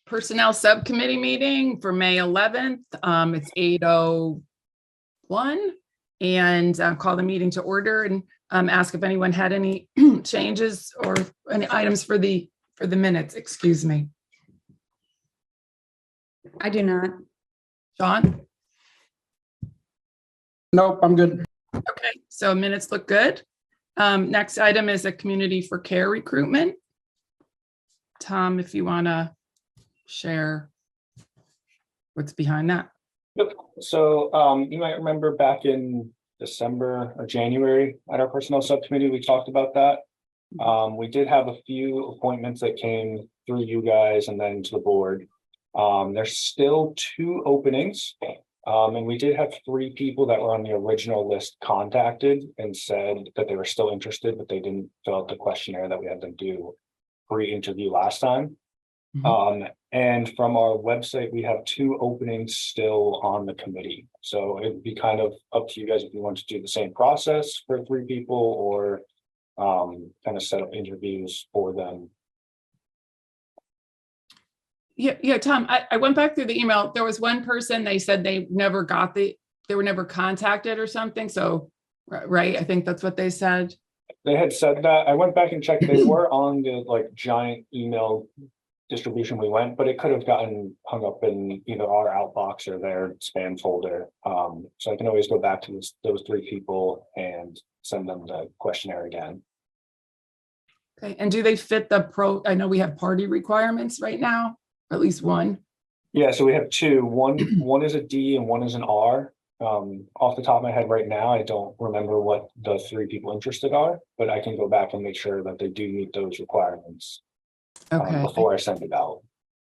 Personnel Subcommittee meeting for May 11th. It's 8:01, and call the meeting to order and ask if anyone had any changes or any items for the minutes. Excuse me. I do not. Sean? Nope, I'm good. Okay, so minutes look good. Next item is a community for care recruitment. Tom, if you want to share what's behind that. Yep. So you might remember back in December or January at our personnel subcommittee, we talked about that. We did have a few appointments that came through you guys and then to the board. There's still 2 openings. And we did have 3 people that were on the original list contacted and said that they were still interested, but they didn't fill out the questionnaire that we had them do pre-interview last time. And from our website, we have 2 openings still on the committee. So it would be kind of up to you guys if you want to do the same process for 3 people or kind of set up interviews for them. Yeah, Tom, I went back through the email. There was one person, they said they never got they were never contacted or something. So, right, I think that's what they said. They had said that. I went back and checked. They were on the giant email distribution we went, but it could have gotten hung up in either our outbox or their spam folder. So I can always go back to those 3 people and send them the questionnaire again. Okay, and do they fit the I know we have party requirements right now, or at least one. Yeah, so we have 2. One is a D and one is an R. Off the top of my head right now, I don't remember what the 3 people interested are, but I can go back and make sure that they do meet those requirements. Okay. Before I send it out.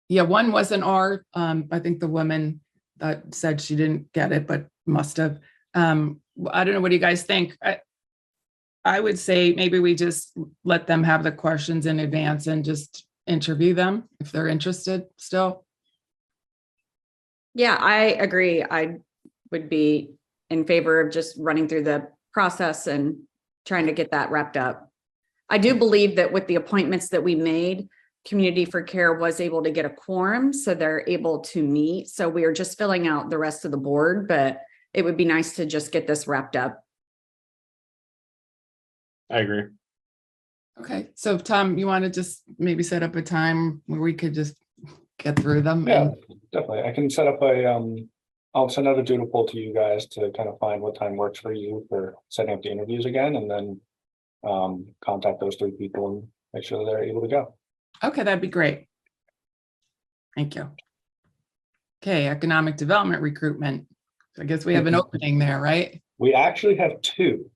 Yeah, one was an R. I think the woman that said she didn't get it, but must have. I don't know. What do you guys think? I would say maybe we just let them have the questions in advance and just interview them if they're interested still. Yeah, I agree. I would be in favor of just running through the process and trying to get that wrapped up. I do believe that with the appointments that we made, Community for Care was able to get a quorum, so they're able to meet. So we are just filling out the rest of the board, but it would be nice to just get this wrapped up. I agree. Okay, so Tom, you want to just maybe set up a time where we could just get through them? Yeah, definitely. I can set up I'll send out a doodle poll to you guys to kind of find what time works for you for setting up the interviews again, and then contact those 3 people and make sure they're able to go. Okay, that'd be great. Thank you. Okay, economic development recruitment. I guess we have an opening there, right? We actually have 2.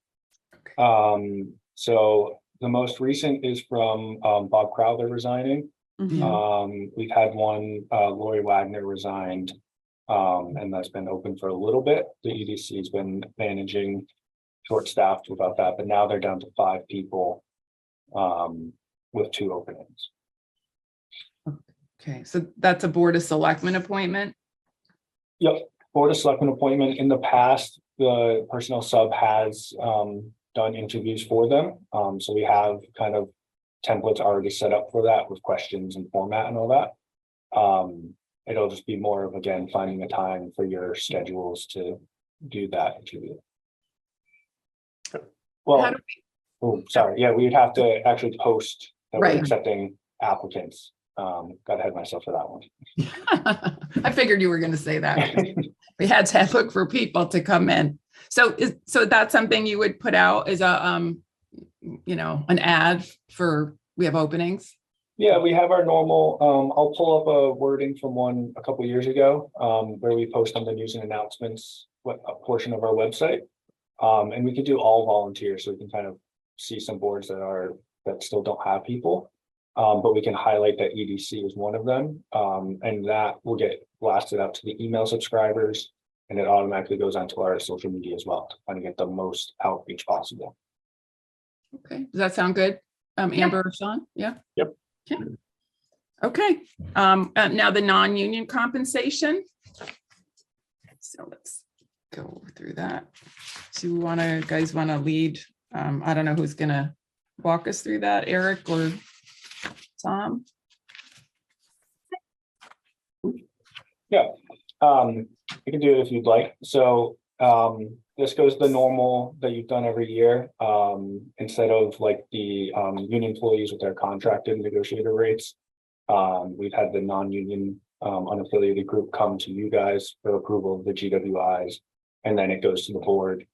Okay. So the most recent is from Bob Crowther resigning. We've had one, Lori Wagner resigned, and that's been open for a little bit. The EDC has been managing short-staffed without that, but now they're down to 5 people with 2 openings. Okay, so that's a Board of Selectmen appointment? Yep, Board of Selectmen appointment. In the past, the personnel sub has done interviews for them. So we have kind of templates already set up for that with questions and format and all that. It'll just be more of, again, finding a time for your schedules to do that interview. Well, sorry. Yeah, we'd have to actually post that we're accepting applicants. Got ahead of myself for that one. I figured you were going to say that. We had to look for people to come in. So that's something you would put out as a an ad for we have openings? Yeah, we have our normal. I'll pull up a wording from one a couple years ago where we post on the news and announcements a portion of our website. And we could do all volunteers, so we can kind of see some boards that still don't have people. But we can highlight that EDC is one of them, and that will get blasted out to the email subscribers, and it automatically goes onto our social media as well to kind of get the most outreach possible. Okay, does that sound good, Amber or Sean? Yeah. Yep. Okay. Now the non-union compensation. So let's go through that. Do you guys want to lead? I don't know who's going to walk us through that, Eric or Tom? Yeah, you can do it if you'd like. So this goes the normal that you've done every year. Instead of like the union employees with their contracted negotiator rates, we've had the non-union unaffiliated group come to you guys for approval of the GWIs, and then it goes to the board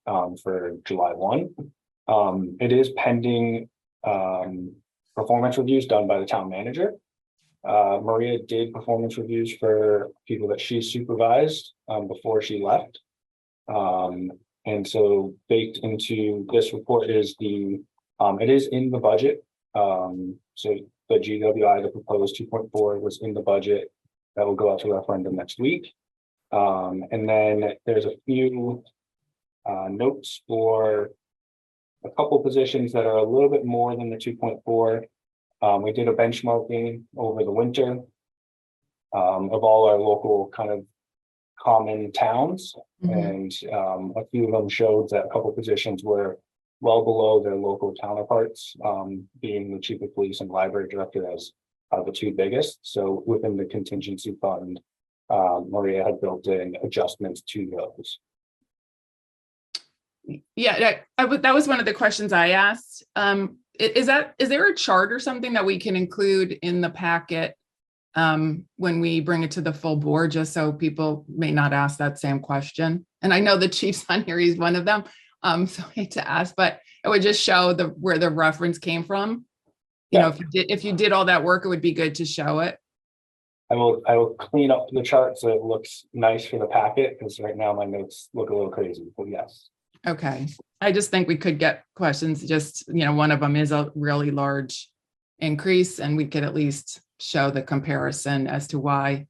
for July 1. It is pending performance reviews done by the town manager. Maria did performance reviews for people that she supervised before she left. And so baked into this report is the, it is in the budget. So the GWI, the proposed 2.4 was in the budget that will go out to referendum next week. And then there's a few notes for a couple positions that are a little bit more than the 2.4. We did a benchmarking over the winter of all our local kind of common towns. And a few of them showed that a couple positions were well below their local counterparts, being the chief of police and library director as the two biggest. So within the contingency fund, Maria had built in adjustments to those. Yeah, that was one of the questions I asked. Is there a chart or something that we can include in the packet when we bring it to the full board, just so people may not ask that same question? And I know the chief's on here, he's one of them. So I hate to ask, but it would just show where the reference came from. You know, if you did all that work, it would be good to show it. I will clean up the chart so it looks nice for the packet, because right now my notes look a little crazy, but yes. Okay. I just think we could get questions, just, you know, one of them is a really large increase, and we could at least show the comparison as to why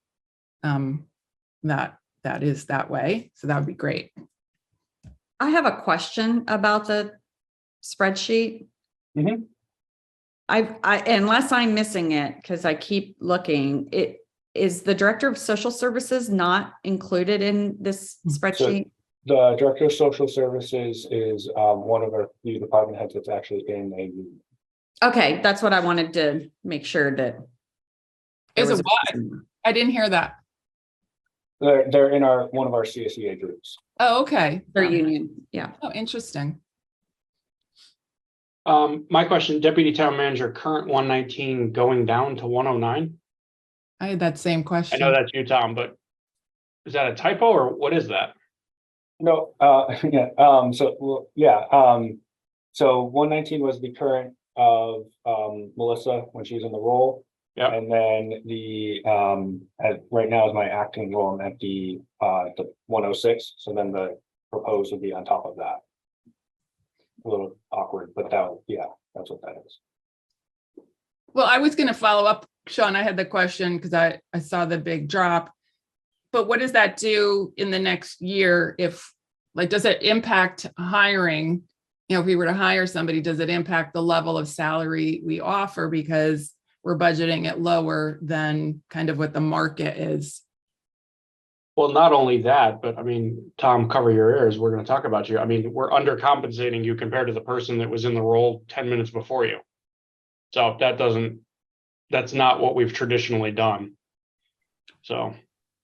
that is that way. So that would be great. I have a question about the spreadsheet. Mm-hmm. Unless I'm missing it, because I keep looking, is the director of social services not included in this spreadsheet? The director of social services is one of our few department heads that's actually in a union. Okay, that's what I wanted to make sure that. Is it what? I didn't hear that. They're in one of our CSEA groups. Oh, okay. Their union, yeah. Oh, interesting. My question, Deputy Town Manager, current 119 going down to 109? I had that same I question. know that's you, Tom, but is that a typo or what is that? No, yeah, so 119 was the current of Melissa when she was in the role. Yeah. And then the right now is my acting role. I'm at the 106. So then the proposed would be on top of that. A little awkward, but that's what that is. Well, I was going to follow up, Sean. I had the question because I saw the big drop. But what does that do in the next year? If, like, does it impact hiring? You know, if we were to hire somebody, does it impact the level of salary we offer because we're budgeting it lower than kind of what the market is? Well, not only that, but I mean, Tom, cover your ears. We're going to talk about you. I mean, we're undercompensating you compared to the person that was in the role 10 minutes before you. So that's not what we've traditionally done. So.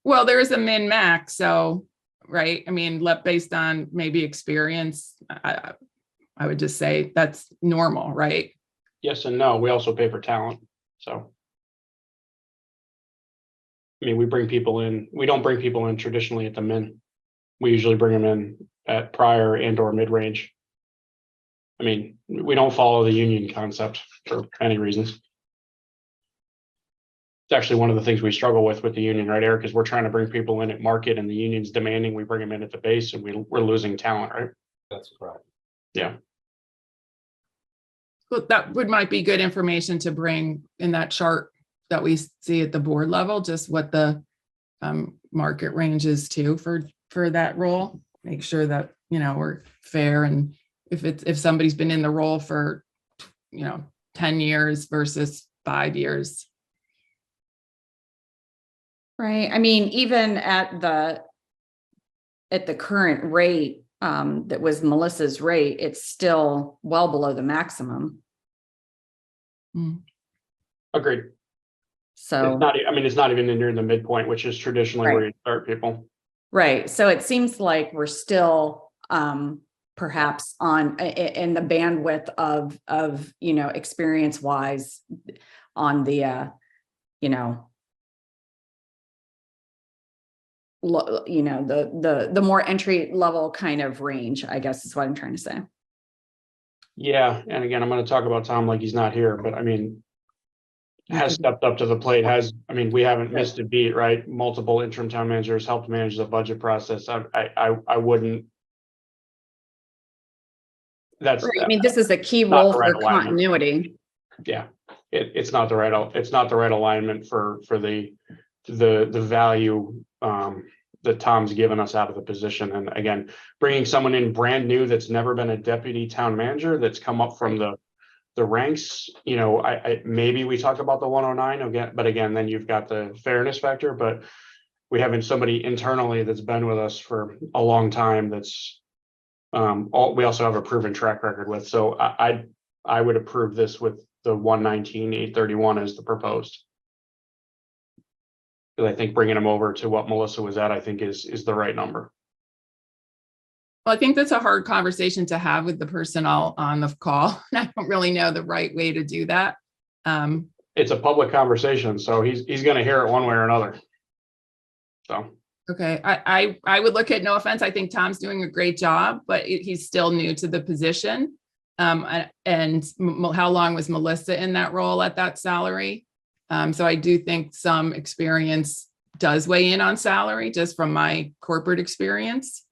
Well, there is a min max, so, right? I mean, based on maybe experience, I would just say that's normal, right? Yes and no. We also pay for talent. So. I mean, we bring people in. We don't bring people in traditionally at the min. We usually bring them in at prior and or mid-range. I mean, we don't follow the union concept for many reasons. It's actually one of the things we struggle with the union, right, Eric? Because we're trying to bring people in at market and the union's demanding we bring them in at the base, and we're losing talent, right? That's correct. Yeah. Well, that might be good information to bring in that chart that we see at the board level, just what the market range is too for that role. Make sure that, you know, we're fair, and if somebody's been in the role for, you know, 10 years versus 5 years. Right. I mean, even at the current rate, that was Melissa's rate, it's still well below the maximum. Agreed. So. It's not, I mean, it's not even near the midpoint, which is traditionally where you start people. Right, so it seems like we're still perhaps on in the bandwidth of experience wise on the the more entry level kind of range, I guess is what I'm trying to say. Yeah, and again, I'm gonna talk about Tom like he's not here, but I mean, has stepped up to the plate, I mean, we haven't missed a beat, right? Multiple interim town managers helped manage the budget process. I wouldn't. That's, Right, I mean, this is a key not role the right for alignment. continuity. yeah, it's not the right, alignment for the value that Tom's given us out of the position. And again, bringing someone in brand new that's never been a deputy town manager, that's come up from the ranks, I maybe we talk about the 109 again, but again, then you've got the fairness factor. But we having somebody internally that's been with us for a long time, that's we also have a proven track record with. So I would approve this with the 119,831 as the proposed. Because I think bringing them over to what Melissa was at, I think is the right number. Well, I think that's a hard conversation to have with the personnel on the call. I don't really know the right way to do that. It's a public conversation, so he's going to hear it one way or another. So. Okay, I would look at, no offense, I think Tom's doing a great job, but he's still new to the position. And how long was Melissa in that role at that salary? So I do think some experience does weigh in on salary, just from my corporate experience.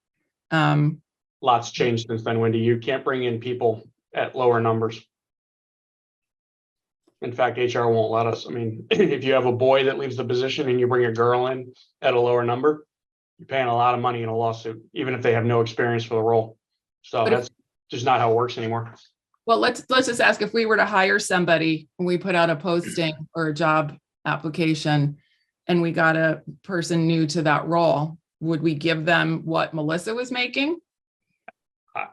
Lots changed since then, Wendy. You can't bring in people at lower numbers. In fact, HR won't let us. I mean, if you have a boy that leaves the position and you bring a girl in at a lower number, you're paying a lot of money in a lawsuit, even if they have no experience for the role. So that's just not how it works anymore. Well, let's just ask, if we were to hire somebody, when we put out a posting or a job application and we got a person new to that role, would we give them what Melissa was making?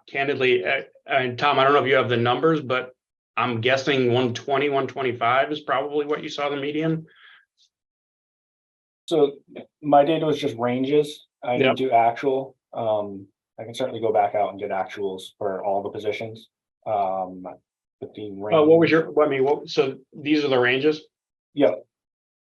Candidly, and Tom, I don't know if you have the numbers, but I'm guessing 120, 125 is probably what you saw the median. So my data was just ranges. I didn't do actual. I can certainly go back out and get actuals for all the positions. But the range. What was your, I mean, so these are the ranges? Yeah.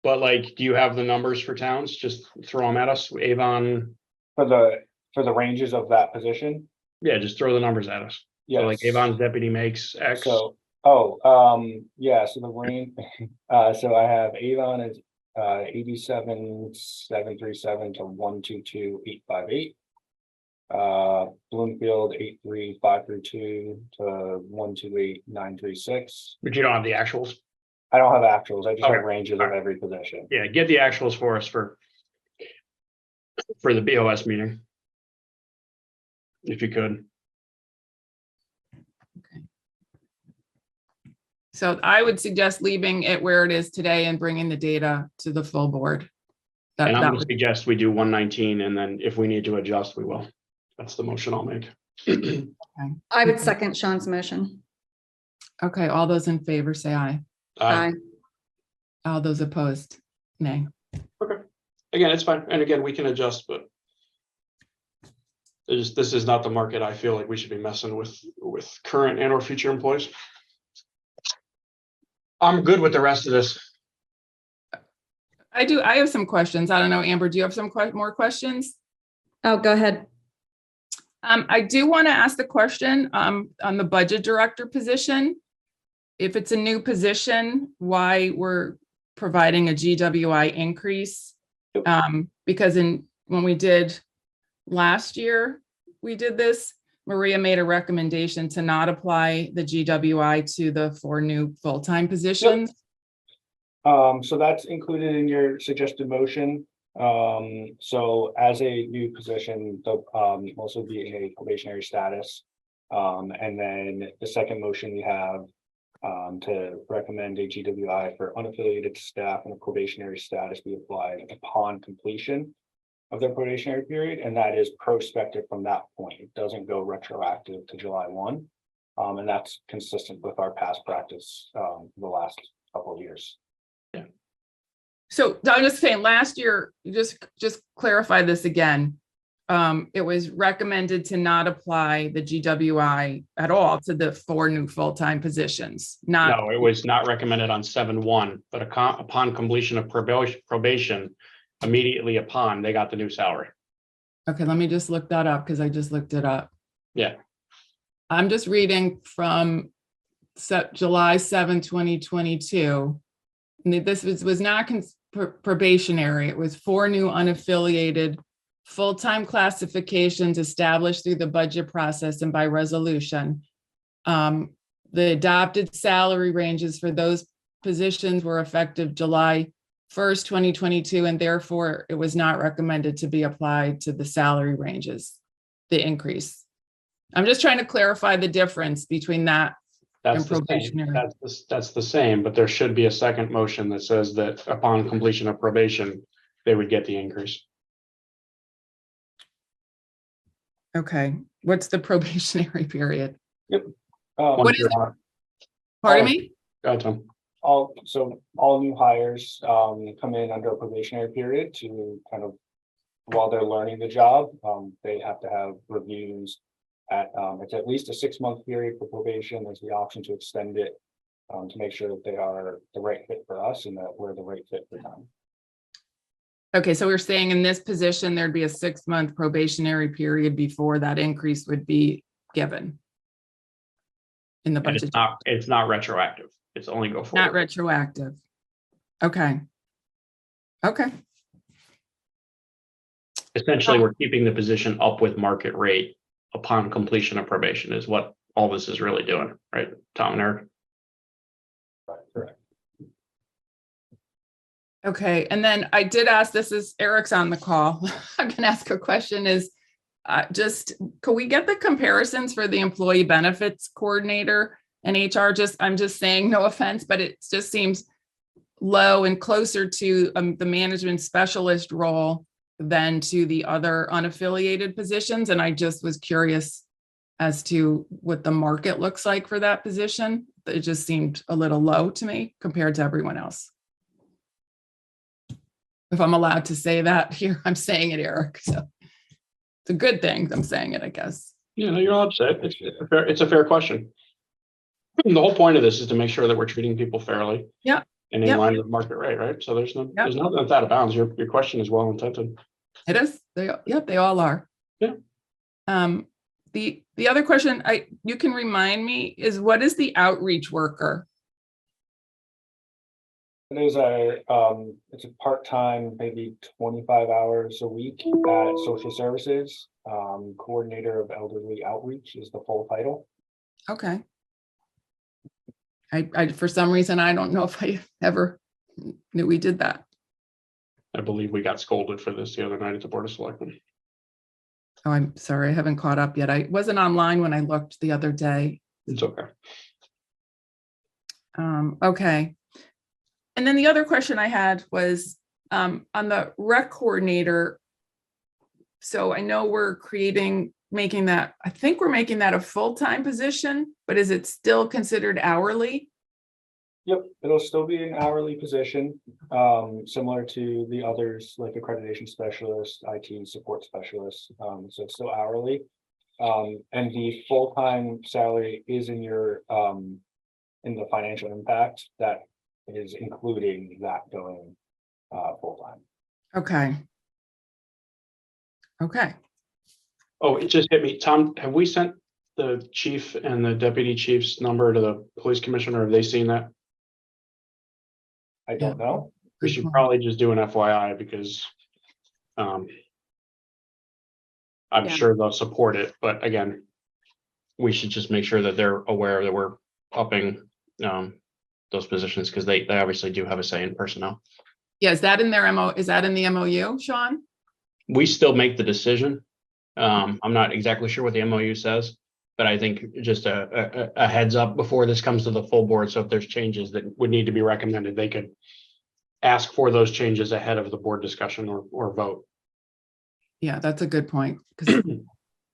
But like, do you have the numbers for towns? Just throw them at us, Avon. For the ranges of that position? Yeah, just throw the numbers at us. Yeah. So like Avon's deputy makes X. So, yeah, so the range, so I have Avon is 87,737 to 122,858. Bloomfield 83,532 to 128,936. But you don't have the actuals. I don't have actuals. I just Okay. have ranges of every position. Yeah, get the actuals for us for the BOS meeting. If you could. So I would suggest leaving it where it is today and bringing the data to the full board. And I'm going to suggest we do 119, and then if we need to adjust, we will. That's the motion I'll make. I would second Sean's motion. Okay, all those in favor say aye. Aye. All those opposed, nay. Okay. Again, it's fine. And again, we can adjust, but this is not the market I feel like we should be messing with current and or future employees. I'm good with the rest of this. I have some questions. I don't know, Amber, do you have some more questions? Oh, go ahead. I do want to ask the question on the budget director position. If it's a new position, why we're providing a GWI increase? Because when we did last year, we did this, Maria made a recommendation to not apply the GWI to the 4 new full-time positions. Yep. So that's included in your suggested motion. So as a new position, they'll also be in a probationary status. And then the second motion we have to recommend a GWI for unaffiliated staff and a probationary status be applied upon completion of their probationary period, and that is prospective from that point. It doesn't go retroactive to July 1. And that's consistent with our past practice the last couple of years. Yeah. So I'm just saying, last year, just clarify this again. It was recommended to not apply the GWI at all to the 4 new full-time positions, not. No, it was not recommended on 7/1, but upon completion of probation, immediately upon, they got the new salary. Okay, let me just look that up because I just looked it up. Yeah. I'm just reading from July 7, 2022. And this was not probationary. It was 4 new unaffiliated full-time classifications established through the budget process and by resolution. The adopted salary ranges for those positions were effective July 1st, 2022, and therefore it was not recommended to be applied to the salary ranges, the increase. I'm just trying to clarify the difference between that That's and the same. probationary. That's the same, but there should be a second motion that says that upon completion of probation, they would get the increase. Okay, what's the probationary period? What is it? Pardon me? Go ahead, Tom. All new hires come in under a probationary period to kind of, while they're learning the job, they have to have reviews it's at least a 6-month period for probation. There's the option to extend it to make sure that they are the right fit for us and that we're the right fit for them. Okay, so we're saying in this position, there'd be a 6-month probationary period before that increase would be given in the And budget. it's not retroactive. It's only go forward. Not retroactive. Okay. Okay, Essentially, we're keeping the position up with market rate upon completion of probation is what all this is really doing, right, Tom and Eric? Right, correct. okay. And then I did ask, this is Eric's on the call. I'm gonna ask a question is, could we get the comparisons for the employee benefits coordinator and HR? I'm just saying, no offense, but it just seems low and closer to the management specialist role than to the other unaffiliated positions. And I just was curious as to what the market looks like for that position. It just seemed a little low to me compared to everyone else. If I'm allowed to say that here, I'm saying it, Eric. So it's a good thing I'm saying it, I guess. Yeah, no, you're upset. It's a fair question. The whole point of this is to make sure that we're treating people fairly. Yeah. And in line with market rate, right? So there's nothing that's out of bounds. Your question is well intended. It is. They all are. Yeah. The other question you can remind me is, what is the outreach worker? It is it's a part-time, maybe 25 hours a week at social services. Coordinator of elderly outreach is the full title. Okay. I for some reason, I don't know if I ever knew we did that. I believe we got scolded for this the other night at the Board of Selectmen. Oh, I'm sorry. I haven't caught up yet. I wasn't online when I looked the other day. It's okay. Okay. And then the other question I had was on the rec coordinator. So I know we're making that a full-time position, but is it still considered hourly? Yep, it'll still be an hourly position, similar to the others like accreditation specialist, IT support specialist. So it's still hourly. And the full-time salary is in your in the financial impact that is including that going full-time. Okay. Okay. Oh, it just hit me. Tom, have we sent the chief and the deputy chief's number to the police commissioner? Have they seen that? I don't know. We should probably just do an FYI because I'm sure they'll support it, but again, we should just make sure that they're aware that we're upping those positions because they obviously do have a say in personnel. Yeah, is that in their is that in the MOU, Sean? We still make the decision. I'm not exactly sure what the MOU says, but I think just a heads up before this comes to the full board. So if there's changes that would need to be recommended, they could ask for those changes ahead of the board discussion or vote. Yeah, that's a good point.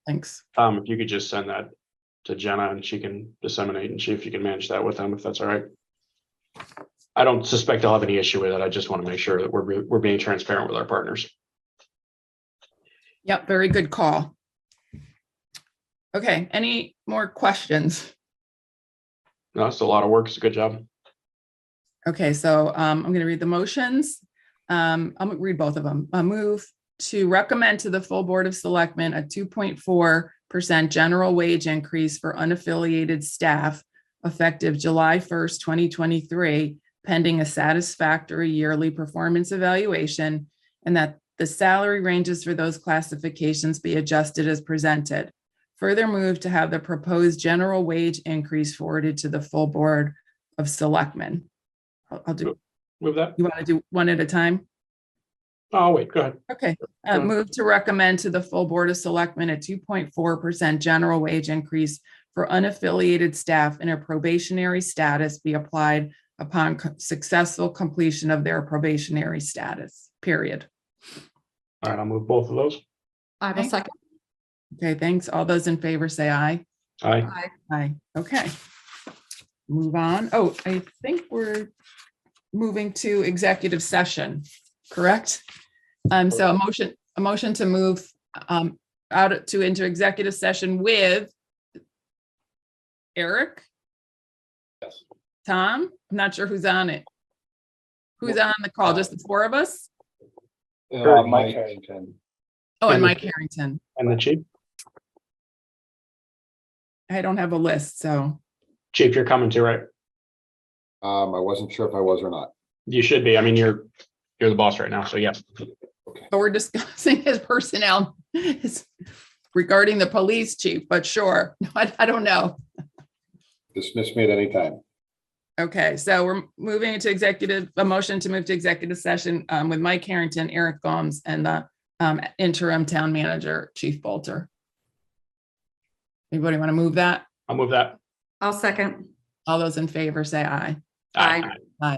Thanks. If you could just send that to Jenna and she can disseminate and see if you can manage that with them, if that's all right. I don't suspect I'll have any issue with it. I just want to make sure that we're being transparent with our partners. Yep, very good call. Okay, any more questions? No, it's a lot of work. It's a good job. Okay, so I'm going to read the motions. I'm going to read both of them. I move to recommend to the full Board of Selectmen a 2.4% general wage increase for unaffiliated staff effective July 1st, 2023, pending a satisfactory yearly performance evaluation, and that the salary ranges for those classifications be adjusted as presented. Further move to have the proposed general wage increase forwarded to the full Board of Selectmen. I'll do, Move that. you want to do one at a time? Oh, wait, go ahead. Okay, Go ahead. move to recommend to the full Board of Selectmen a 2.4% general wage increase for unaffiliated staff in a probationary status be applied upon successful completion of their probationary status, period. All right, I'll move both of those. I have a Okay. second. Okay, thanks. All those in favor say aye. Aye. Aye. Okay. Move on. Oh, I think we're moving to executive session, correct? So a motion to move into executive session with Eric, Yes. Tom, I'm not sure who's on it. Who's on the call? Just the four of us? Mike Harrington. Oh, and And- Mike Harrington. And the chief? I don't have a list, so, Chief, you're coming too, right? I wasn't sure if I was or not. You should be. I mean, you're the boss right now, so yes. but we're discussing his personnel regarding the police chief, but sure, I don't know. Dismiss me at any time. Okay, so we're moving into a motion to move to executive session with Mike Harrington, Eric Gomes, and the interim town manager, Chief Bolter. Anybody want to move that? I'll move that. I'll second. All those in favor say aye. Aye. Aye.